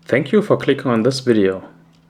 Thank you for clicking on this video.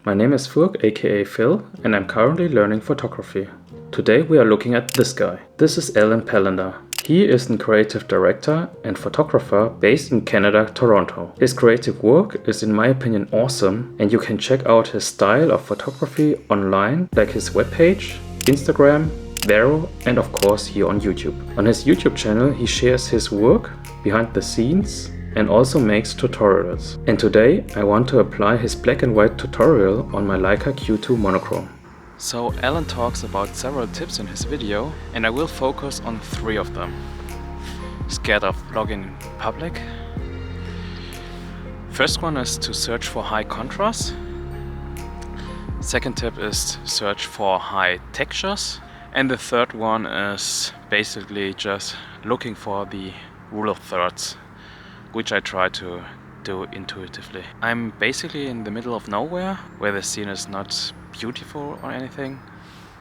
My name is Furk, aka Phil, and I'm currently learning photography. Today we are looking at this guy. This is Alen Palander. He is a creative director and photographer based in Canada, Toronto. His creative work is in my opinion awesome, and you can check out his style of photography online, like his webpage, Instagram, Vero, and of course here on YouTube. On his YouTube channel he shares his work behind the scenes and also makes tutorials. And today I want to apply his black and white tutorial on my Leica Q2 Monochrome. So Alen talks about several tips in his video, and I will focus on 3 of them. Scared of vlogging in public? First one is to search for high contrast. Second tip is search for high textures. And the third one is basically just looking for the rule of thirds, which I try to do intuitively. I'm basically in the middle of nowhere, where the scene is not beautiful or anything.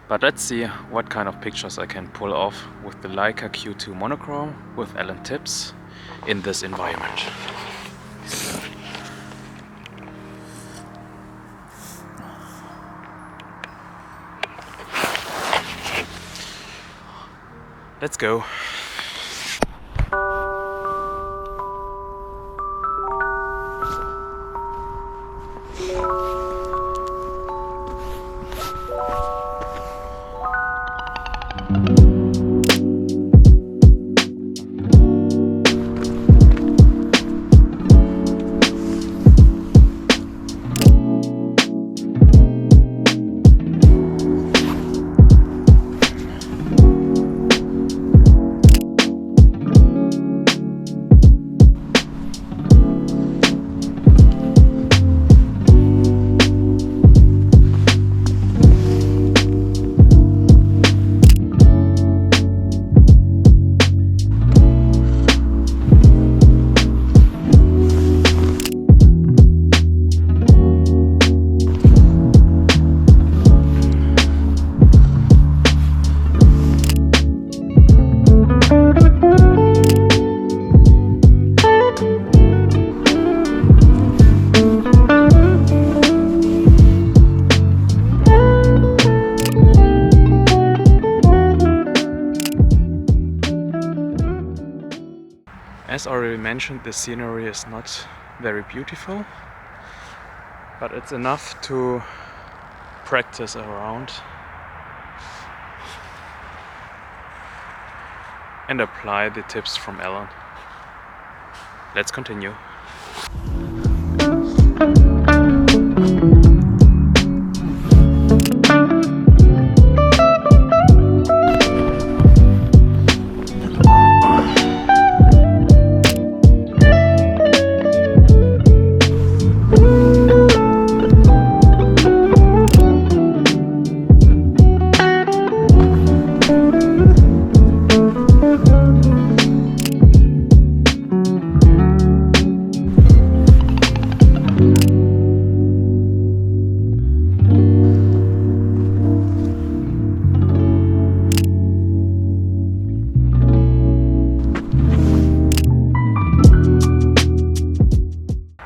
But let's see what kind of pictures I can pull off with the Leica Q2 Monochrome with Alen tips in this environment. Let's go. As already mentioned, the scenery is not very beautiful, but it's enough to practice around and apply the tips from Alen. Let's continue.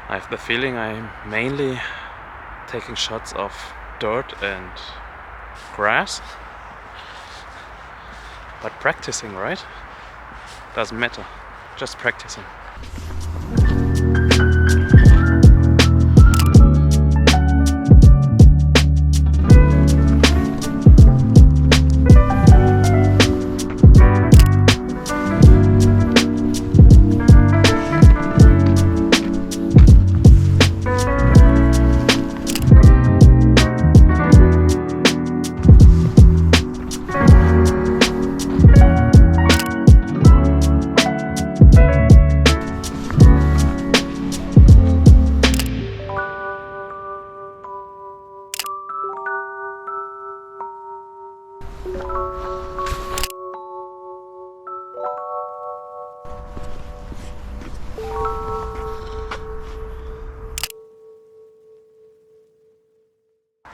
I have the feeling I'm mainly taking shots of dirt and grass, but practicing, right? Doesn't matter, just practicing.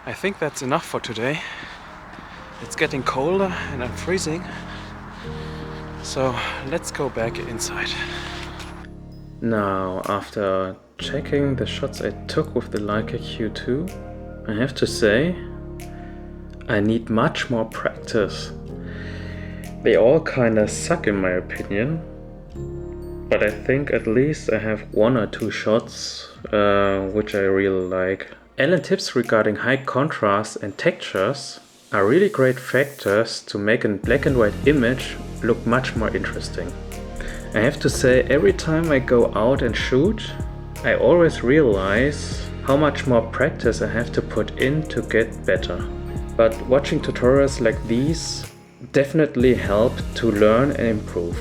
I think that's enough for today. It's getting colder and I'm freezing, so let's go back inside. Now, after checking the shots I took with the Leica Q2, I have to say, I need much more practice. They all kinda suck in my opinion, but I think at least I have 1 or 2 shots which I really like. Alen tips regarding high contrast and textures are really great factors to make a black and white image look much more interesting. I have to say, every time I go out and shoot, I always realize how much more practice I have to put in to get better. But watching tutorials like these definitely help to learn and improve.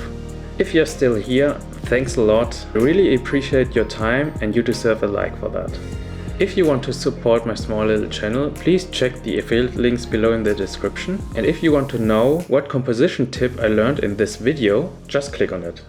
If you're still here, thanks a lot. I really appreciate your time and you deserve a like for that. If you want to support my small little channel, please check the affiliate links below in the description. And if you want to know what composition tip I learned in this video, just click on it.